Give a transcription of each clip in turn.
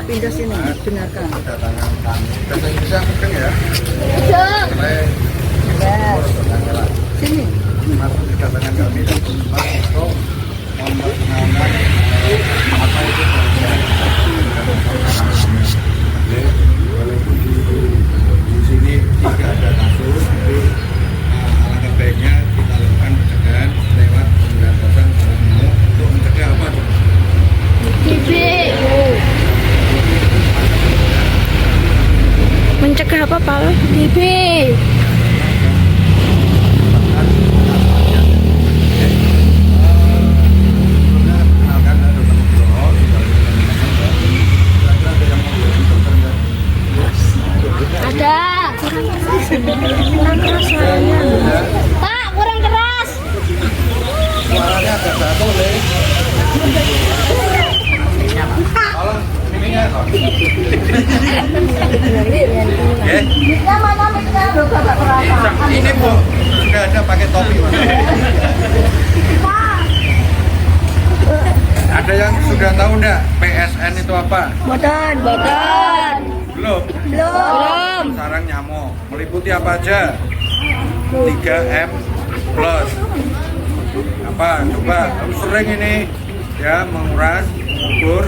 pindah sini, dengarkan. Kedatangan kami. Bahasa Indonesia mungkin ya. Sini. Masuk kedatangan kami dan tempat untuk memperkenalkan apa itu pekerjaan. Walaupun di sini tidak ada kasus, tapi alangkah baiknya kita lakukan pencegahan lewat pemberantasan barang nyamuk untuk mencegah apa tuh? Mencegah apa, Pak? TB. Ada. Kurang keras suaranya. Pak, kurang keras. Suaranya agak jatuh, Le. Tolong ininya kok. Ini Bu, sudah ada pakai topi. Ada yang sudah tahu enggak PSN itu apa? Bodan. Belum. Sarang nyamuk. Meliputi apa aja? 3M plus. Apa? Coba sering ini ya menguras, mengukur,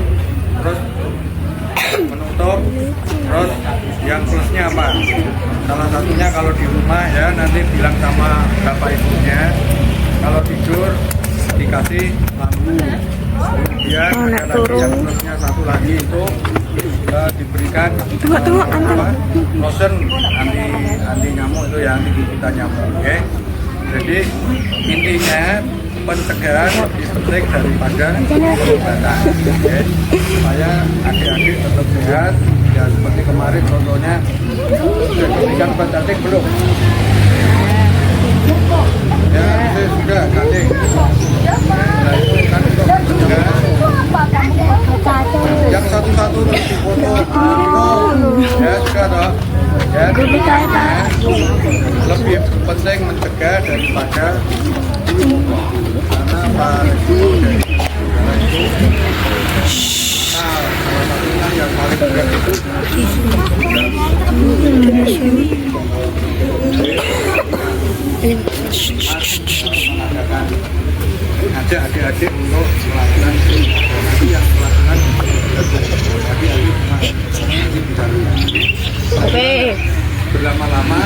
terus menutup, terus yang plusnya apa? Salah satunya kalau di rumah ya nanti bilang sama bapak ibunya, kalau tidur dikasih lampu. Kemudian ada lagi yang plusnya satu lagi itu diberikan lotion anti nyamuk itu ya, anti gigitan nyamuk. Oke. Jadi intinya pencegahan lebih penting daripada pengobatan. Oke. Supaya adik-adik tetap sehat ya, seperti kemarin contohnya sudah diberikan obat cacing belum? Ya, saya sudah cacing. Nah itu kan untuk pencegahan. Yang satu-satu terus difoto, ya sudah toh. Ya, lebih penting mencegah daripada karena apa itu salah satunya yang paling berat itu ajak adik-adik untuk melakukan yang melakukan adik-adik Oke. berlama-lama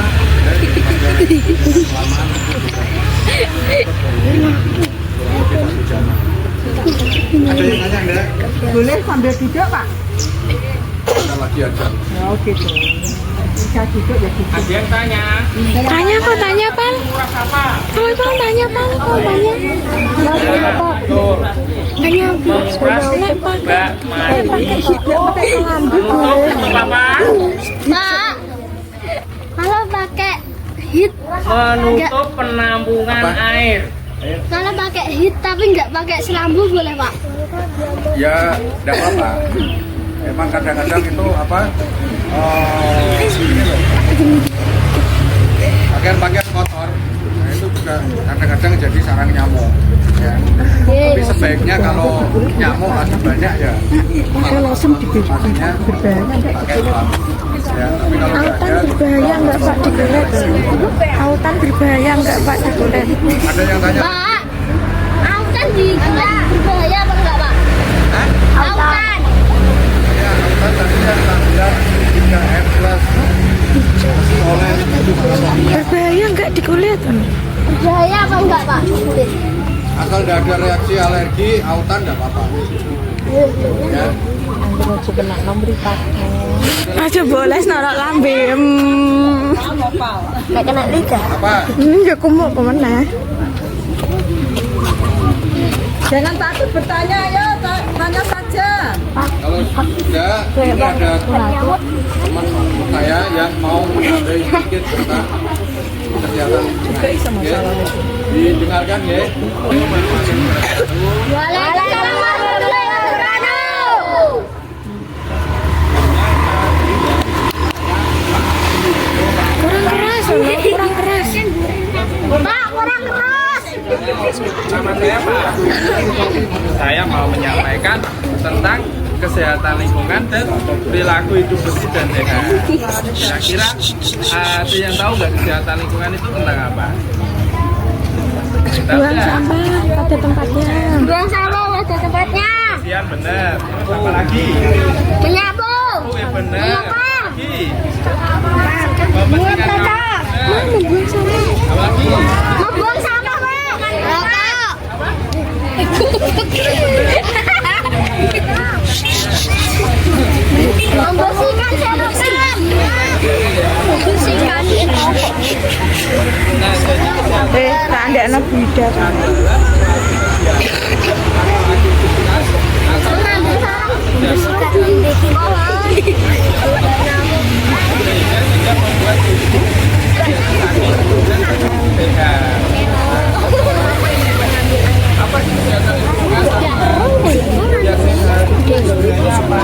ada yang nanya enggak? Boleh sambil duduk, Pak? Kita lagi aja. Oh, gitu. Bisa duduk ya duduk. Ada yang tanya, Tanya, Pak. Tanya, Pak. murah apa? Kalau Pak tanya, Pak. Kalau tanya. Betul. Tanya, Pak. Boleh, Pak. Mbak, mari. Pakai kelambu. Untuk apa? Mak, kalau pakai hit, Menutup penampungan air. kalau pakai hit tapi nggak pakai selambu boleh Pak? Ya, enggak apa-apa. Emang kadang-kadang itu apa? Ini loh. Pakaian kotor. Nah, itu juga kadang-kadang jadi sarang nyamuk. Ya. Tapi sebaiknya kalau nyamuk lagi banyak ya, langsung maksudnya pakai lampu. Ya, tapi kalau nggak ada, Berbahaya nggak, Pak, dikulet? Autan berbahaya nggak, Pak, dikulet? ada yang tanya. Pak, autan di berbahaya apa enggak Pak? Hah? Autan. Ya, kita tadi yang bilang 3M plus oleh Berbahaya nggak dikulet? Berbahaya apa enggak Pak? Kulit. asal tidak ada reaksi alergi, autan nggak apa-apa. Ya. Aja boleh norok lambe. Nggak kena lidah. Apa? Ya kumuk kemana? Jangan takut bertanya, ya tanya saja. Kalau sudah, ini ada teman saya yang mau menambahi sedikit tentang kesehatan lingkungan. Ya. Didengarkan ya. Waalaikumsalam warahmatullahi wabarakatuh. Kurang keras, kurang keras. Pak, kurang keras. Nama saya Pak. Saya mau menyampaikan tentang kesehatan lingkungan dan perilaku hidup bersih dan sehat. Kira-kira ada yang tahu nggak kesehatan lingkungan itu tentang apa? Buang sampah pada tempatnya. Buang sampah pada tempatnya. Kebersihan benar. Terus apa lagi? Menyapu. Oh ya benar. Lagi. Membuang Membersihkan sampah. kamar. Membuang sampah. Apa lagi? Membuang sampah, Pak. Membersihkan selokan. Membersihkan rokok. Tak ada anak bidak. Membersihkan dinding pohon. Apa sih kesehatan lingkungan? Ya sehat. Sebenarnya apa?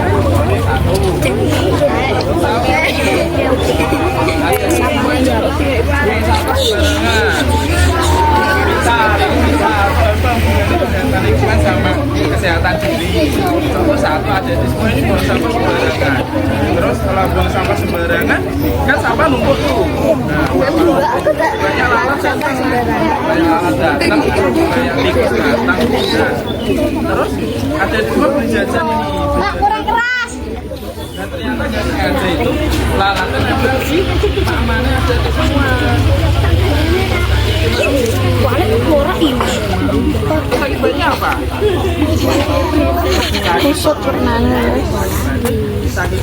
Kesehatan lingkungan sama kesehatan diri. Contoh satu ada di semua ini buang sampah sembarangan. Terus kalau buang sampah sembarangan kan sampah numpuk tuh. Nah, banyak lalat datang, banyak tikus datang. Terus ada di semua beli jajan ini. Pak, kurang keras. Dan ternyata nggak sengaja itu lalatnya nempel di mana ada di semua. Akibatnya apa? Kusut pernah. Sakit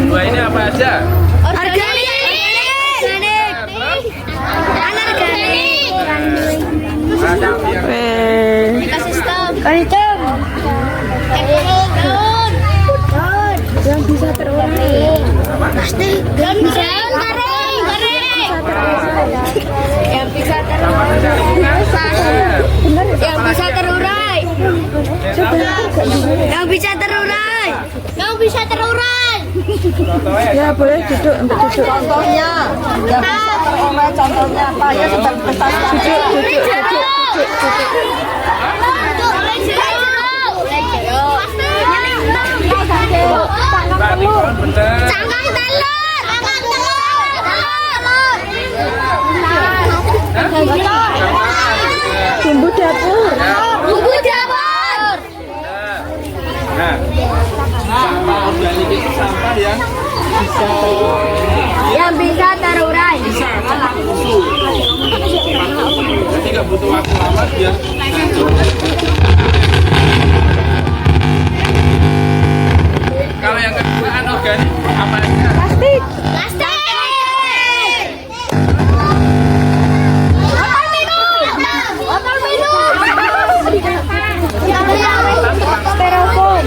dua ini apa aja? Organik. Anorganik. Ekosistem. Kenceng. Yang bisa terurai. Plastik. Yang bisa kering. Yang bisa terurai. Yang bisa terurai. Yang bisa terurai. Yang bisa terurai. Ya boleh duduk untuk duduk. Contohnya, yang bisa teroleh contohnya apa ya sudah prestasi. Cangkang telur. Bumbu dapur. Bumbu dapur. Nah, sampah organik itu sampah yang Bisa terurai. bisa cepat busuk. Jadi nggak butuh waktu lama biar kalau yang kedua anorganik apa aja? Plastik. Plastik. Botol minum. Botol minum. Styrofoam.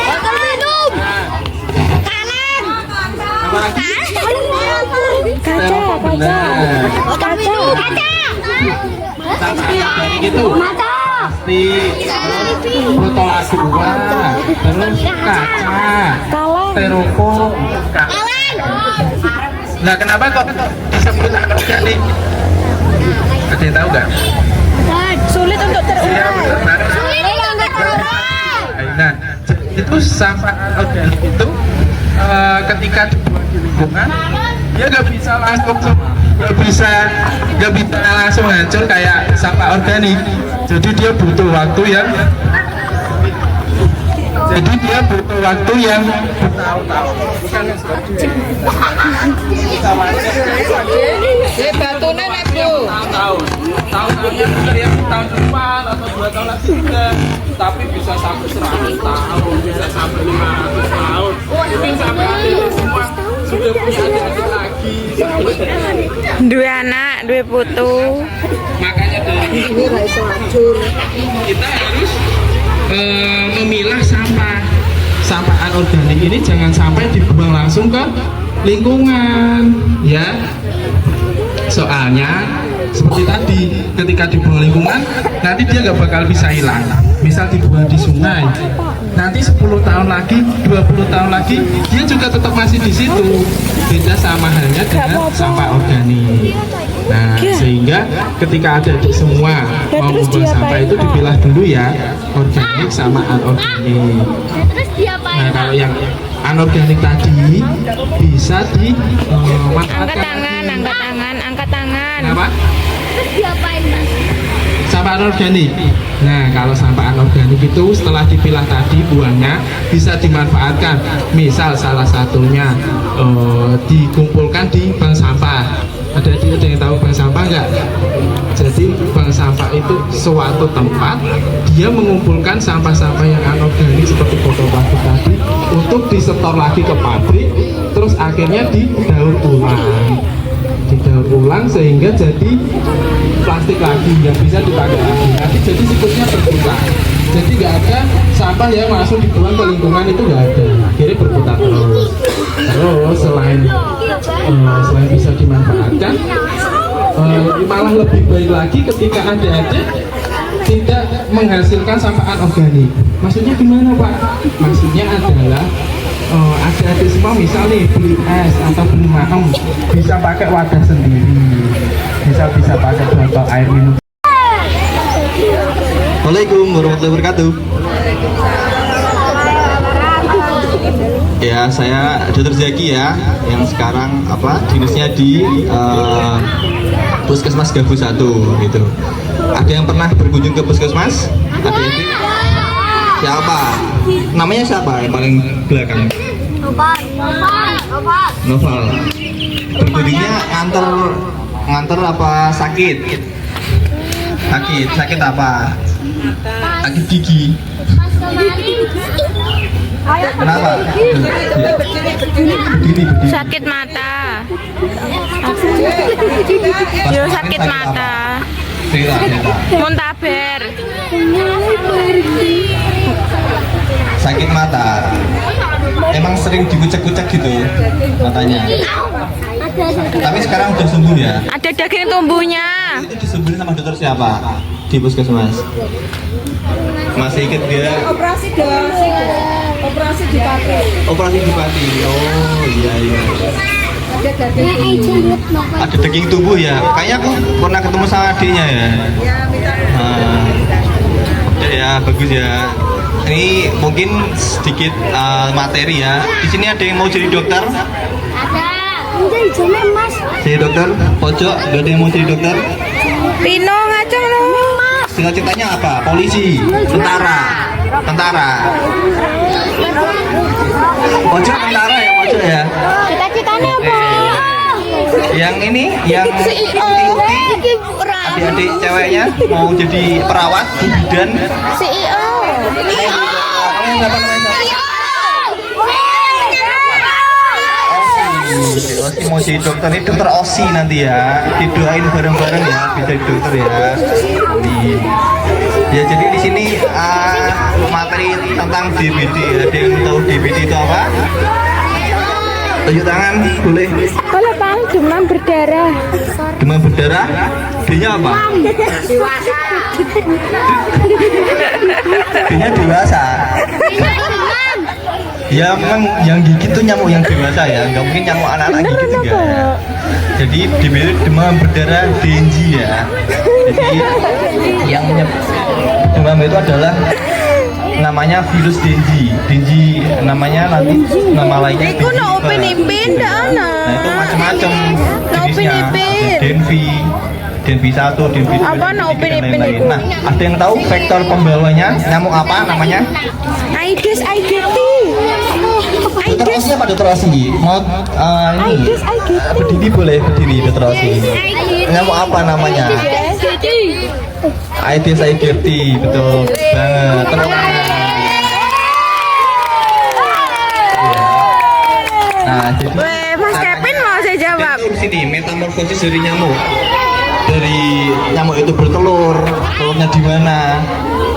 Botol minum. Kaleng. Apa lagi? Kaca. Kaca. Sampah organik itu Mata. plastik, botol aqua, terus kaca, styrofoam. Kaleng. Nah, kenapa kok disebut anorganik? Ada yang tahu nggak? Sulit untuk Iya, terurai. benar. Ini nggak terurai. Nah, itu sampah organik itu ketika dibuang di lingkungan, dia nggak bisa langsung hancur kayak sampah organik. Jadi dia butuh waktu yang bertahun-tahun. Bukan yang seperti tahun-tahunnya mungkin ya tahun depan atau 2 tahun lagi juga, tapi bisa sampai 100 tahun, bisa sampai 500 tahun, mungkin sampai akhirnya semua sudah punya adik lagi. Dua anak, dua putu. Makanya kita harus memilah sampah anorganik ini jangan sampai dibuang langsung ke lingkungan ya. Soalnya seperti tadi ketika dibuang lingkungan nanti dia nggak bakal bisa hilang. Misal dibuang di sungai, nanti 10 tahun lagi, 20 tahun lagi dia juga tetap masih di situ. Beda sama halnya dengan sampah organik. Nah, sehingga ketika adik-adik semua mau membuang sampah itu dipilah dulu ya, organik sama anorganik. Terus diapain? Nah, kalau yang anorganik tadi bisa Angkat dimanfaatkan. tangan, angkat tangan, angkat tangan. Kenapa? Terus diapain, Mas? Sampah anorganik. Nah, kalau sampah anorganik itu setelah dipilah tadi buahnya bisa dimanfaatkan. Misal salah satunya dikumpulkan di bank sampah. Ada yang tahu bank sampah nggak? Jadi bank sampah itu suatu tempat dia mengumpulkan sampah-sampah yang anorganik seperti botol plastik tadi untuk disetor lagi ke pabrik, terus akhirnya didaur ulang sehingga jadi plastik lagi yang bisa dipakai lagi. Nanti jadi siklusnya berputar. Jadi nggak ada sampah yang langsung dibuang ke lingkungan, itu nggak ada. Akhirnya berputar terus. Terus selain bisa dimanfaatkan, malah lebih baik lagi ketika adik-adik tidak menghasilkan sampah anorganik. Maksudnya gimana Pak? Maksudnya adalah adik-adik semua misal nih beli es atau beli maem bisa pakai wadah sendiri, bisa pakai botol air minum. Assalamualaikum warahmatullahi wabarakatuh. Ya, saya Dr. Zaki ya, yang sekarang dinasnya di Puskesmas Gabu 1 gitu. Ada yang pernah berkunjung ke Puskesmas? Adik-adik? Siapa? Namanya siapa yang paling belakang? Noval. Berkunjungnya nganter apa sakit? Sakit apa? Sakit gigi. Kenapa? Berdiri. Sakit mata. Yo sakit mata. Muntaber. Sakit mata. Emang sering dikucek-kucek gitu matanya. Tapi sekarang udah sembuh ya. Ada daging tumbuhnya. Itu disembuhin sama dokter siapa di Puskesmas? Masih inget dia? Operasi di Pati. Operasi di Pati. Oh iya. Ada daging tubuh ya. Kayaknya aku pernah ketemu sama adiknya ya. Ya bagus ya. Ini mungkin sedikit materi ya. Di sini ada yang mau jadi dokter? Ada. Udah jalan, Mas. Jadi dokter? Pojok, gak ada yang mau jadi dokter? Pino ngaceng lu. Cita-citanya apa? Polisi, tentara. Pojok tentara ya, pojok ya. Cita-citanya apa? Yang ini, yang adik-adik ceweknya mau jadi perawat, bidan. CEO. Osi mau jadi dokter, ini dokter Osi nanti ya. Didoain bareng-bareng ya, bisa jadi dokter ya. Ya jadi di sini materi tentang DBD. Ada yang tahu DBD itu apa? Tunjuk tangan, boleh. Kalau Bang demam berdarah. Demam berdarah, D-nya apa? Dewasa. D-nya dewasa. Ya memang yang gigit tuh nyamuk yang dewasa ya, nggak mungkin nyamuk anak-anak gigit juga ya. Jadi demam berdarah dengue ya. Jadi yang demam itu adalah namanya virus dengue. Dengue namanya nanti nama lainnya dengue. Nah itu macam-macam jenisnya. Denvi 1, Denvi 2, Denvi 3 dan lain-lain. Nah, ada yang tahu vektor pembawanya nyamuk apa namanya? Aedes aegypti. Dokter Osi apa dokter Osi? Mau ini berdiri boleh berdiri dokter Osi. Nyamuk apa namanya? Aedes aegypti, betul banget. Tepuk tangan. Nah, jadi Mas Kevin mau saya jawab. sini metamorfosis dari nyamuk. Dari nyamuk itu bertelur, telurnya di mana?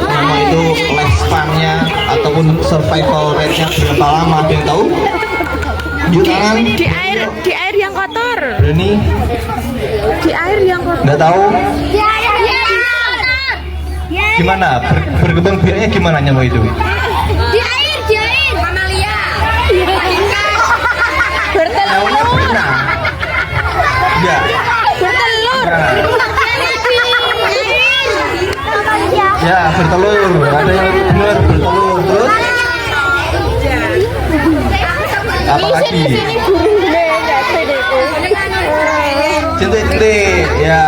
Nyamuk itu lifespan-nya ataupun survival rate-nya berapa lama? Ada yang tahu? Yuk tangan. Di air yang kotor. Berani? Di air yang kotor. Nggak tahu? Ya. Gimana? Berkembang biaknya gimana nyamuk itu? Di air. Mamalia. Nyamuknya berenang. Enggak. Bertelur. Ya, bertelur. Ada yang benar bertelur. Terus? Apa lagi? Jentik-jentik. Ya,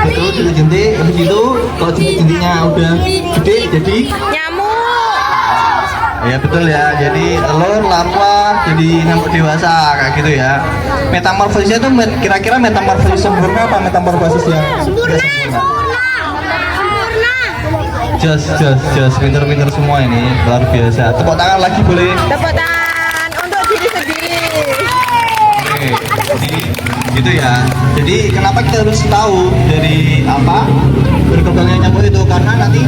betul jentik-jentik. Habis itu kalau jentik-jentiknya udah gede jadi Nyamuk. ya betul ya. Jadi telur, larva, jadi nyamuk dewasa kayak gitu ya. Metamorfosisnya itu kira-kira metamorfosis sempurna apa metamorfosis yang tidak sempurna? Jos, pinter-pinter semua ini, luar biasa. Tepuk tangan lagi boleh? Tepuk tangan untuk diri sendiri. Oke, jadi gitu ya. Jadi kenapa kita harus tahu dari apa berkembangnya nyamuk itu? Karena nanti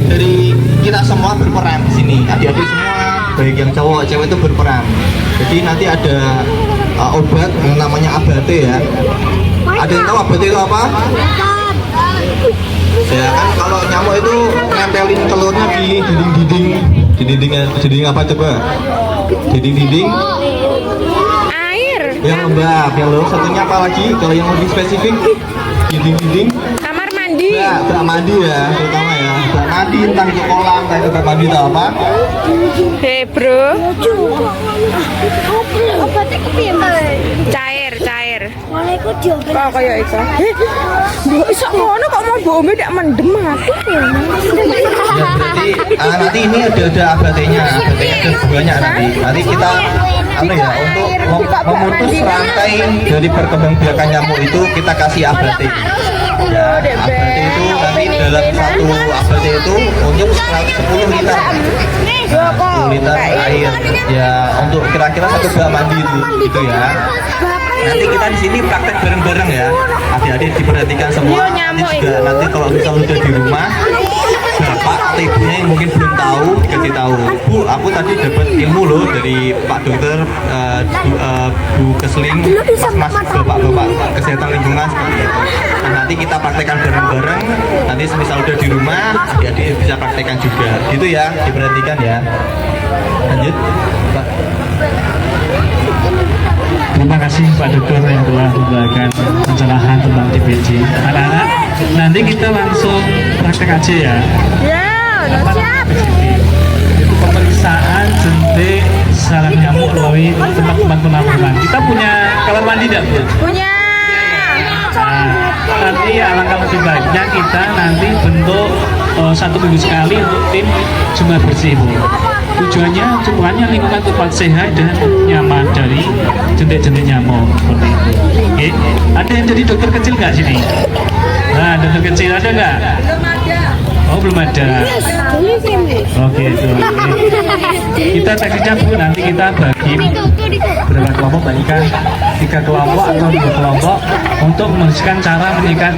dari kita semua berperan di sini, adik-adik semua, baik yang cowok, cewek itu berperan. Jadi nanti ada obat yang namanya abate ya. Ada yang tahu abate itu apa? Ya kan kalau nyamuk itu nempelin telurnya di dinding apa coba? Dinding Air. yang lembab, yang lembab. Satunya apa lagi? Kalau yang lebih spesifik dinding Kamar mandi. ya, bak mandi ya, terutama ya. Bak mandi, entah itu kolam, entah itu bak mandi atau apa. Hei bro. Obatnya kepiye, Mbak? Cair. Mulai ku diobat. Kok kayak itu? Mbok iso ngono kok mau bome ndak mendem aku. Ya berarti nanti ini ada abate-nya ada banyak nanti. Nanti kita ya untuk memutus rantai dari perkembangbiakan nyamuk itu kita kasih abate. Ya, abate itu nanti dalam satu abate itu untuk 10 liter. 10 liter air ya untuk kira-kira satu bak mandi itu gitu ya. Nanti kita di sini praktek bareng-bareng ya. Adik-adik diperhatikan semua. Nanti juga nanti kalau misal udah di rumah, bapak atau ibunya yang mungkin belum tahu dikasih tahu. Bu, aku tadi dapat ilmu loh dari Pak Dokter, Bu Kesling, Mas bapak-bapak kesehatan lingkungan seperti itu. Nah, nanti kita praktekkan bareng-bareng. Nanti semisal udah di rumah, adik-adik bisa praktekkan juga. Gitu ya, diperhatikan ya. Lanjut, Pak. Terima kasih Pak Dokter yang telah memberikan pencerahan tentang TBC. Anak-anak, nanti kita langsung praktek aja ya. Ya, udah siap. Itu pemeriksaan jentik sarang nyamuk melalui tempat-tempat penampungan. Kita punya kamar mandi tidak, Bu? Punya. Nah, nanti alangkah lebih baiknya kita nanti bentuk 1 minggu sekali untuk tim jumlah bersih, Bu. Tujuannya lingkungan tempat sehat dan nyaman dari jentik-jentik nyamuk seperti itu. Oke, ada yang jadi dokter kecil nggak sini? Nah, dokter kecil ada nggak? Belum ada. Oh, belum ada. Oke, itu. Kita teknisnya Bu, nanti kita bagi berapa kelompok, bagikan 3 kelompok atau 2 kelompok untuk membersihkan cara menyikat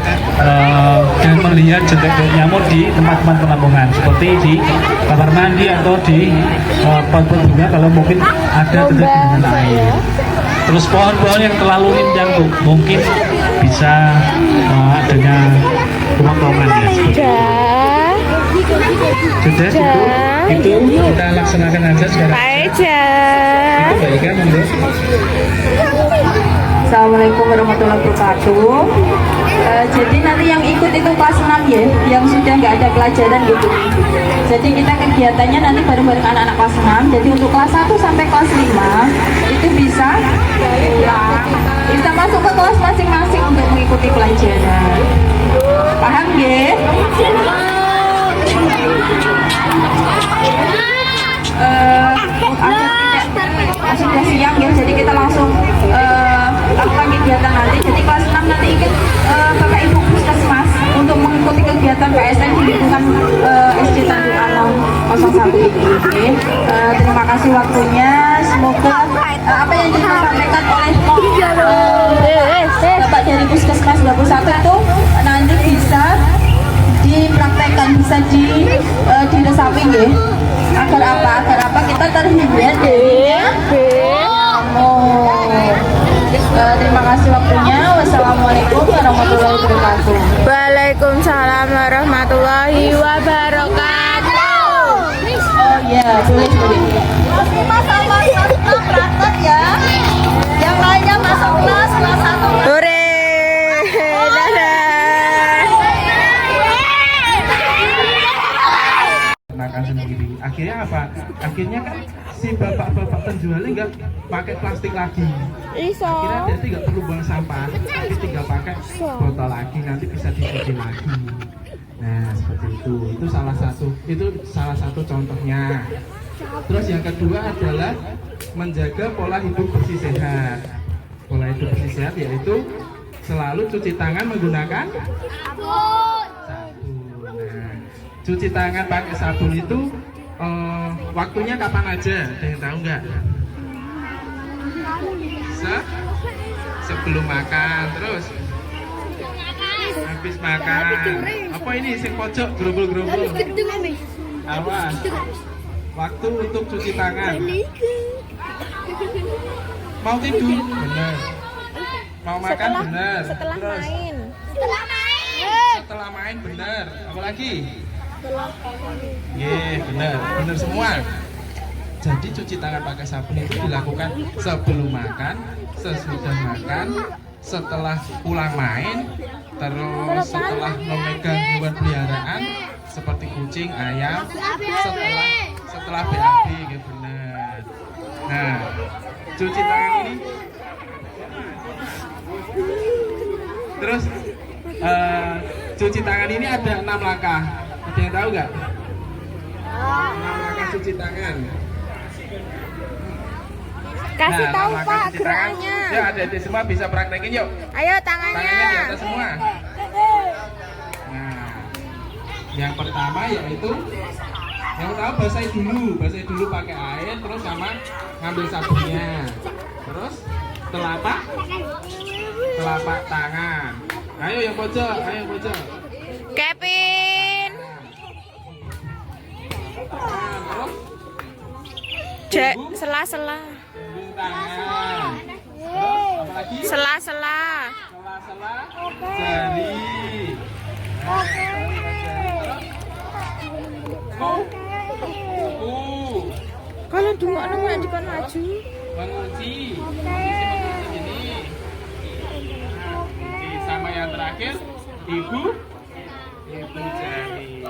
dan melihat jentik nyamuk di tempat-tempat penampungan seperti di kamar mandi atau di pot-pot bunga kalau mungkin ada jentik dengan air. Terus pohon-pohon yang terlalu rindang Bu, mungkin bisa adanya pemotongan ya. Sudah itu kita laksanakan aja sekarang. Itu baikkan untuk Assalamualaikum warahmatullahi wabarakatuh. Jadi nanti yang ikut itu kelas 6 ya, yang sudah nggak ada pelajaran gitu. Jadi kita kegiatannya nanti bareng-bareng anak-anak kelas 6. Jadi untuk kelas 1 sampai kelas 5 itu bisa pulang, bisa masuk ke kelas masing-masing untuk mengikuti pelajaran. Paham ya? Sudah siang ya, jadi kita langsung lakukan kegiatan nanti. Jadi kelas 6 nanti ikut Bapak Ibu Puskesmas untuk mengikuti kegiatan PSN di lingkungan SD Tanjung Anom 01 ini. Oke. Terima kasih waktunya. Semoga apa yang disampaikan oleh 21 itu nanti bisa dipraktekkan, bisa diresapi ya. Agar apa kita terhindar dari nyamuk. Terima kasih waktunya. Wassalamualaikum warahmatullahi wabarakatuh. Waalaikumsalam warahmatullahi wabarakatuh. Oh iya, boleh. Praktek ya. Yang lainnya masuk kelas 1. Hore. Makan sendiri. Akhirnya apa? Akhirnya kan si bapak-bapak penjualnya nggak pakai plastik lagi. Akhirnya dia nggak perlu buang sampah, tapi tinggal pakai botol lagi, nanti bisa dicuci lagi. Nah seperti itu. Itu salah satu contohnya. Terus yang kedua adalah menjaga pola hidup bersih sehat. Pola hidup bersih sehat yaitu selalu cuci tangan menggunakan sabun. Nah, cuci tangan pakai sabun itu waktunya kapan aja? Ada yang tahu nggak? Sebelum makan, terus habis makan. Apa ini sing pojok gerobol-gerobol? Awas. Waktu untuk cuci tangan. Mau tidur? Bener. Mau makan? Bener. Setelah Terus main. setelah main bener. Apa lagi? Bener semua. Jadi cuci tangan pakai sabun itu dilakukan sebelum makan, sesudah makan, setelah pulang main, terus setelah memegang hewan peliharaan seperti kucing, ayam, setelah BAB, gitu benar. Nah, cuci tangan ini, terus cuci tangan ini ada 6 langkah. Ada yang tahu nggak? 6 langkah cuci tangan. Kasih tahu 6 langkah Pak cuci tangan. gerakannya. Ya, adik-adik semua bisa praktekin yuk. Ayo Tangannya di tangannya. atas semua. Nah, yang pertama yaitu yang pertama basahi dulu pakai air, terus sama ngambil sabunnya, terus telapak tangan. Ayo yang pojok. Kevin. Nah, terus Cek sela-sela. punggung tangan. Terus apa lagi? Sela-sela. Sela-sela jari. Kuku. Kalau dulu anak di kon maju. Mengunci ini. Sama yang terakhir ibu jari.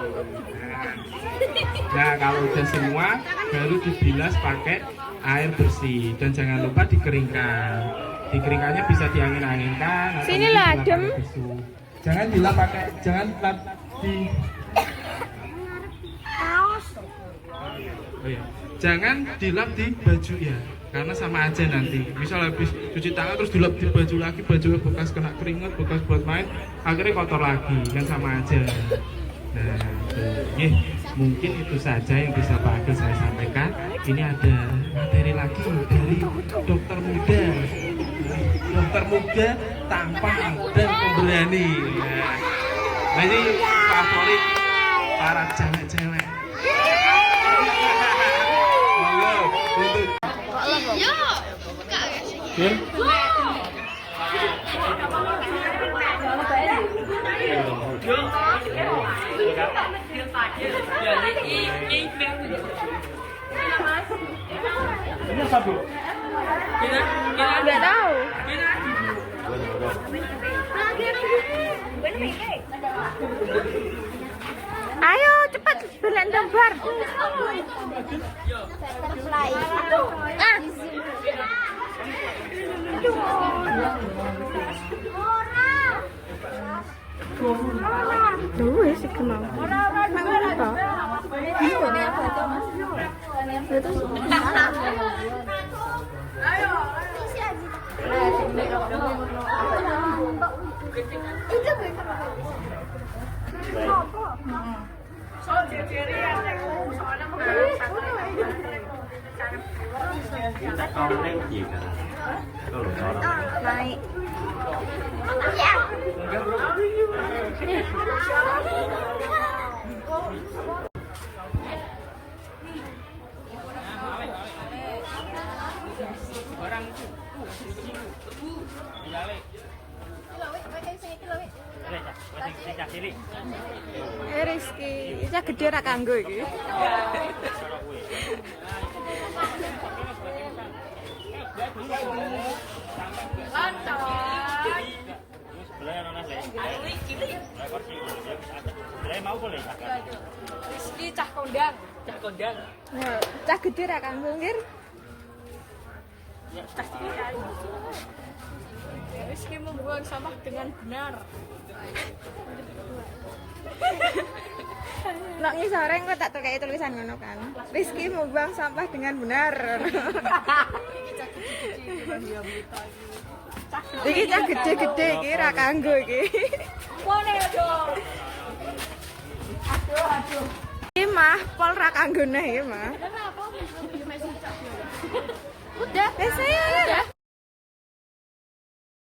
Nah kalau udah semua baru dibilas pakai air bersih dan jangan lupa dikeringkannya bisa diangin-anginkan atau Sini mungkin lah, dilap Adem. pakai tisu. Jangan dilap di oh ya, jangan dilap di baju ya, karena sama aja nanti. Misal habis cuci tangan terus dilap di baju lagi, baju bekas kena keringat, bekas buat main, akhirnya kotor lagi, kan sama aja. Nah, mungkin itu saja yang bisa Pak Agil saya sampaikan. Ini ada materi lagi dari dokter muda tampan dan pemberani. Nah ini favorit para cewek-cewek. Nggak tahu. Ayo cepat belen gambar. Tuh sih kenal. Naik. Rizky, ini gede ra kanggo iki. Rizky cah kondang. Nah, cah gede ra kanggo ngir. Rizky membuang sampah dengan benar. Nek ngisore engko tak tukai tulisan ngono kan. Rizky membuang sampah dengan benar. Iki cah gede-gede iki ra kanggo iki. Pone dong. Iki mah pol ra kanggo neh iki mah. Udah. Wis ya.